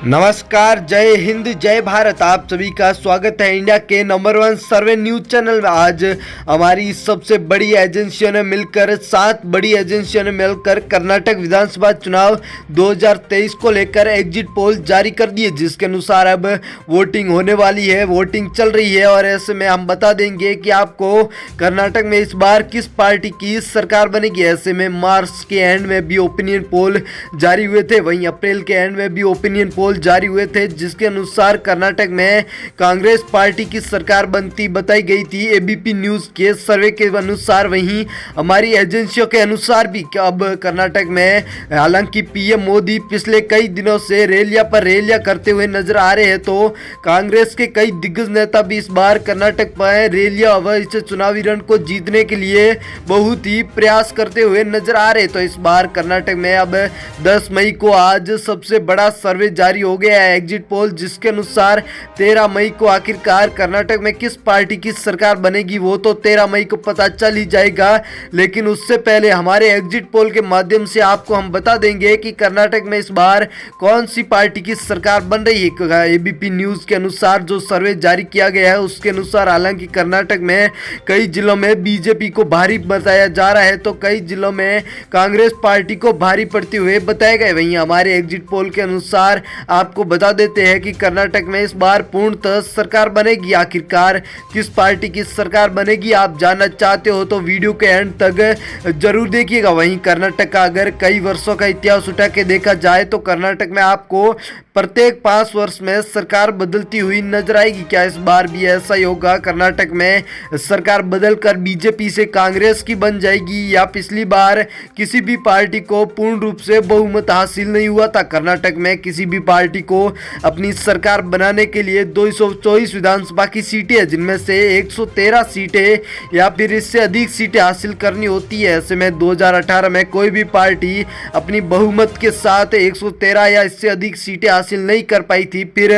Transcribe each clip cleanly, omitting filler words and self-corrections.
नमस्कार, जय हिंद, जय भारत। आप सभी का स्वागत है इंडिया के नंबर 1 सर्वे न्यूज चैनल में। आज हमारी सबसे बड़ी एजेंसियों ने मिलकर 7 बड़ी एजेंसियों ने मिलकर कर्नाटक विधानसभा चुनाव 2023 को लेकर एग्जिट पोल जारी कर दिए, जिसके अनुसार अब वोटिंग होने वाली है, वोटिंग चल रही है। और ऐसे में हम बता देंगे कि आपको कर्नाटक में इस बार किस पार्टी की सरकार बनेगी। ऐसे में मार्च के एंड में भी ओपिनियन पोल जारी हुए थे, वहीं अप्रैल के एंड में भी ओपिनियन पोल जारी हुए थे, जिसके अनुसार कर्नाटक में कांग्रेस पार्टी की सरकार बनती बताई गई थी एबीपी न्यूज के सर्वे के अनुसार। वहीं हमारी एजेंसियों के अनुसार भी अब कर्नाटक में हालांकि पीएम मोदी पिछले कई दिनों से रैलियां पर रैलियां करते हुए नजर आ रहे हैं, तो कांग्रेस के कई दिग्गज नेता भी इस बार कर्नाटक में रैलियां व इस चुनावी रण को जीतने के लिए बहुत ही प्रयास करते हुए नजर आ रहे। तो इस बार कर्नाटक में अब 10 मई को आज सबसे बड़ा सर्वे जारी हो गया है, एग्जिट पोल, जिसके अनुसार 13 मई को आखिरकार कर्नाटक में किस पार्टी की सरकार बनेगी वो तो 13 मई को पता चल ही जाएगा। लेकिन उससे पहले हमारे एग्जिट पोल के माध्यम से आपको हम बता देंगे कि कर्नाटक में इस बार कौन सी पार्टी की सरकार बन रही है। एबीपी न्यूज के अनुसार जो सर्वे जारी किया गया है उसके अनुसार हालांकि कर्नाटक में कई जिलों में बीजेपी को भारी बताया जा रहा है, तो कई जिलों में कांग्रेस पार्टी को भारी पड़ते हुए बताया गया। वहीं हमारे एग्जिट पोल के अनुसार आपको बता देते हैं कि कर्नाटक में इस बार पूर्णतः सरकार बनेगी। आखिरकार किस पार्टी की सरकार बनेगी आप जानना चाहते हो तो वीडियो के एंड तक जरूर देखिएगा। वहीं कर्नाटक का अगर कई वर्षों का इतिहास उठा के देखा जाए तो कर्नाटक में आपको प्रत्येक 5 वर्ष में सरकार बदलती हुई नजर आएगी। क्या इस बार भी ऐसा ही होगा? कर्नाटक में सरकार बदलकर बीजेपी से कांग्रेस की बन जाएगी, या पिछली बार किसी भी पार्टी को पूर्ण रूप से बहुमत हासिल नहीं हुआ था? कर्नाटक में किसी भी पार्टी को अपनी सरकार बनाने के लिए 224 विधानसभा की सीटें हैं, जिनमें से 113 सीटें या फिर इससे अधिक सीटें हासिल करनी होती है। ऐसे में 2018 में कोई भी पार्टी अपनी बहुमत के साथ 113 या इससे अधिक सीटें हासिल नहीं कर पाई थी। फिर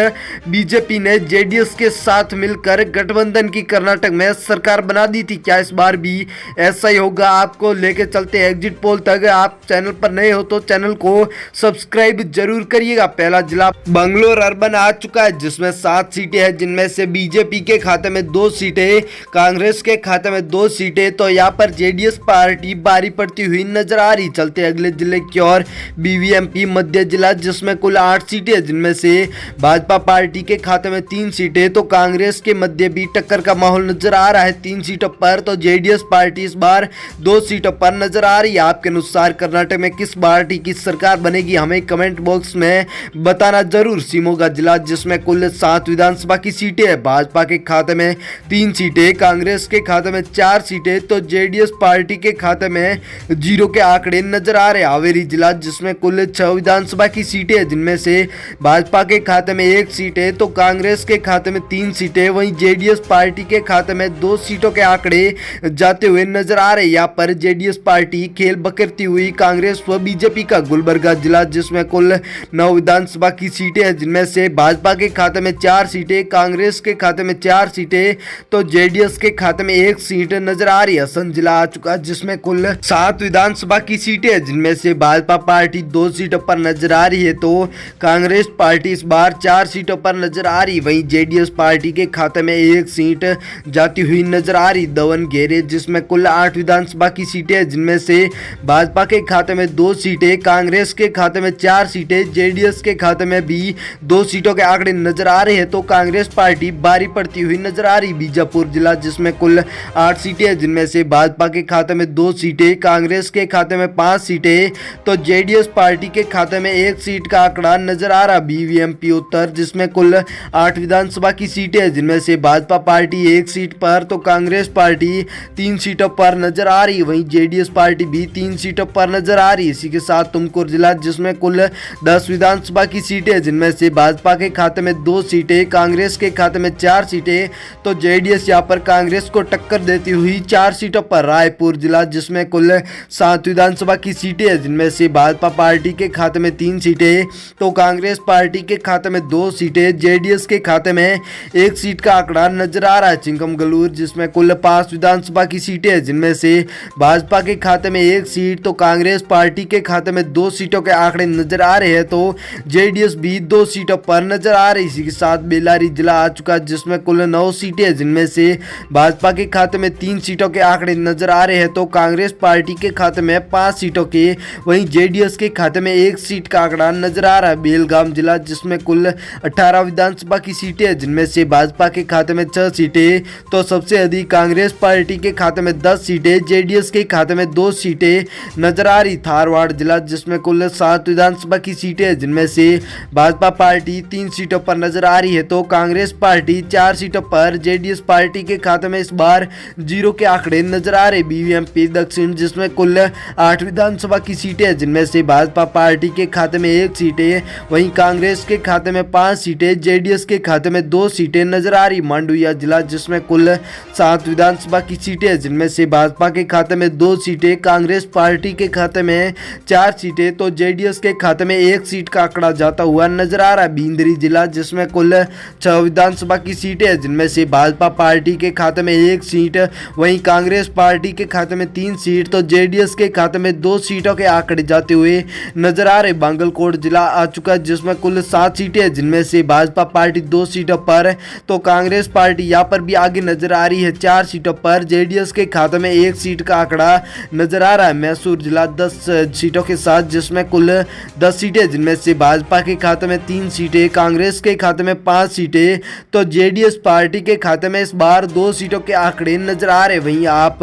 बीजेपी ने जेडीएस के साथ मिलकर गठबंधन की कर्नाटक में सरकार बना दी थी। क्या इस बार भी ऐसा ही होगा? आपको लेके चलते हैं एग्जिट पोल तक। आप चैनल पर नए हो तो चैनल को सब्सक्राइब जरूर करिएगा। पहला जिला बंगलोर अर्बन आ चुका है, जिसमें 7 सीटें हैं, जिनमें से बीजेपी के खाते में 2 सीटें, कांग्रेस के खाते में 2 सीटें। तो यहाँ पर जेडीएस पार्टी भारी पड़ती हुई नजर आ रही। चलते अगले जिले की ओर, बीवीएमपी मध्य जिला, जिसमें कुल 8 सीटें, जिनमें से भाजपा पार्टी के खाते में 3 सीटें। तो कांग्रेस के मध्य भी टक्कर का माहौल नजर आ रहा है 3 सीटों पर। तो जेडीएस पार्टी इस बार 2 सीटों पर नजर आ रही है। आपके अनुसार कर्नाटक में किस पार्टी की सरकार बनेगी हमें कमेंट बॉक्स में बताना जरूर। शिमोगा जिला, जिसमें कुल 7 विधानसभा की सीटें हैं, भाजपा के खाते में 3 सीटें, कांग्रेस के खाते में 4 सीटें, तो जेडीएस पार्टी के खाते में 0 के आंकड़े नजर आ रहे हैं। हावेरी जिला, जिसमें कुल 6 विधानसभा की सीटें हैं, जिनमें से भाजपा के खाते में 1 सीट है, तो कांग्रेस के खाते में 3 सीटें, वहीं जेडीएस पार्टी के खाते में 2 सीटों के आंकड़े जाते हुए नजर आ रहे हैं। यहाँ पर जेडीएस पार्टी खेल बखेरती हुई कांग्रेस व बीजेपी का। गुलबर्गा जिला, जिसमें कुल 9 विधानसभा की सीटें हैं, जिनमें से भाजपा के खाते में 4 सीटें, कांग्रेस के खाते में 4 सीटें, तो जेडीएस के खाते में 1 सीट नजर आ रही है। असम जिला आ चुका, जिसमें कुल 7 विधानसभा की सीटें हैं, जिनमें से भाजपा पार्टी 2 सीटों पर नजर आ रही है, तो कांग्रेस पार्टी इस बार 4 सीटों पर नजर आ रही। वहीं जेडीएस पार्टी के खाते में 1 सीट जाती हुई नजर आ रही। दवन घेरे, जिसमें कुल 8 विधानसभा की सीटें हैं, जिनमें से भाजपा के खाते में 2 सीटें, कांग्रेस के खाते में 4 सीटें, जेडीएस के खाते में भी 2 सीटों के आंकड़े नजर आ रहे हैं, तो कांग्रेस पार्टी भारी पड़ती हुई नजर आ रही। बीजापुर जिला, जिसमें कुल 8 सीटें हैं, जिनमें से भाजपा के खाते में 2 सीटें, कांग्रेस के खाते में 5 सीटें, तो जेडीएस पार्टी के खाते में 1 सीट का आंकड़ा नजर आ रहा। बीवीएमपी उत्तर, जिसमें कुल 8 विधानसभा की सीटें हैं, जिनमें से भाजपा पार्टी 1 सीट पर, तो कांग्रेस पार्टी 3 सीटों पर नजर आ रही। वहीं जेडीएस पार्टी भी 3 सीटों पर नजर आ रही। इसी के साथ तुमकुर जिला, जिसमें कुल 10 विधानसभा की सीटें, जिनमें से भाजपा के खाते में 2 सीटें, कांग्रेस के खाते में 4 सीटें, तो जेडीएस यहां पर कांग्रेस को टक्कर देती हुई 4 सीटों पर। रायपुर जिला, जिसमें कुल 7 विधानसभा की सीटें हैं, जिनमें से भाजपा पार्टी के खाते में 3 सीटें, तो कांग्रेस पार्टी के खाते में 2 सीटें, जेडीएस के खाते में 1 सीट का आंकड़ा नजर आ रहा है। चिंकमगलूर, जिसमें कुल 5 विधानसभा की सीटें हैं, जिनमें से भाजपा के खाते में 1 सीट, तो कांग्रेस पार्टी के खाते में 2 सीटों के आंकड़े नजर आ रहे हैं, तो जेडीएस जेडीएस भी 2 सीटों पर नजर आ रही। इसी के साथ बेल्लारी जिला आ चुका जिसमें कुल 9 सीटें हैं, जिनमें से भाजपा के खाते में 3 सीटों के आंकड़े नजर आ रहे हैं तो कांग्रेस पार्टी के खाते में 5 सीटों के, वहीं जेडीएस के खाते में 1 सीट का आंकड़ा नजर आ रहा है। बेलगाम जिला जिसमें कुल 18 विधानसभा की सीटें हैं, जिनमें से भाजपा के खाते में 6 सीटें तो सबसे अधिक कांग्रेस पार्टी के खाते में 10 सीटें, जेडीएस के खाते में 2 सीटें नजर आ रही। धारवाड़ जिला जिसमें कुल 7 विधानसभा की सीटें हैं, जिनमें से भाजपा पार्टी 3 सीटों पर नजर आ रही है तो कांग्रेस पार्टी 4 सीटों पर, जेडीएस पार्टी के खाते में इस बार 0 के आंकड़े नजर आ रहे। बीवीएमपी दक्षिण जिसमें कुल 8 विधानसभा की सीटें हैं, जिनमें से भाजपा पार्टी के खाते में 1 सीट है, वहीं कांग्रेस के खाते में 5 सीटें, जेडीएस के खाते में 2 सीटें नजर आ रही। मांडुया जिला जिसमें कुल 7 विधानसभा की सीटें हैं, जिनमें से भाजपा के खाते में 2 सीटें, कांग्रेस पार्टी के खाते में 4 सीटें तो जेडीएस के खाते में 1 सीट का आंकड़ा जाता हुआ नजर आ रहा है। बींदरी जिला जिसमें कुल 6 विधानसभा की सीटें हैं, जिनमें से भाजपा पार्टी के खाते में 1 सीट, वहीं कांग्रेस पार्टी के खाते में 3 सीट तो जेडीएस के खाते में 2 सीटों के आंकड़े जाते हुए नजर आ रहे। बांगलकोट जिला आ चुका जिसमें कुल 7 सीटें हैं, जिनमें से भाजपा पार्टी 2 सीटों पर तो कांग्रेस पार्टी यहाँ पर भी आगे नजर आ रही है 4 सीटों पर, जेडीएस के खाते में 1 सीट का आंकड़ा नजर आ रहा है। मैसूर जिला 10 सीटों के साथ जिसमें कुल 10 सीटें, जिनमें से भाजपा के खाते में 3 सीटें, कांग्रेस के खाते में 5 सीटें तो जेडीएस पार्टी के खाते में इस बार 2 सीटों के आंकड़े नजर आ रहे। वहीं आप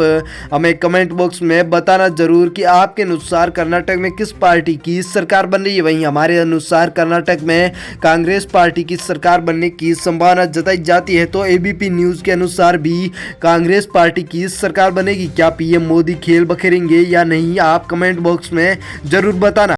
हमें कमेंट बॉक्स में बताना जरूर कि आपके अनुसार कर्नाटक में किस पार्टी की सरकार बन रही है। वहीं हमारे अनुसार कर्नाटक में कांग्रेस पार्टी की सरकार बनने की संभावना जताई जाती है तो एबीपी न्यूज के अनुसार भी कांग्रेस पार्टी की सरकार बनेगी। क्या पीएम मोदी खेल बखेरेंगे या नहीं, आप कमेंट बॉक्स में जरूर बताना।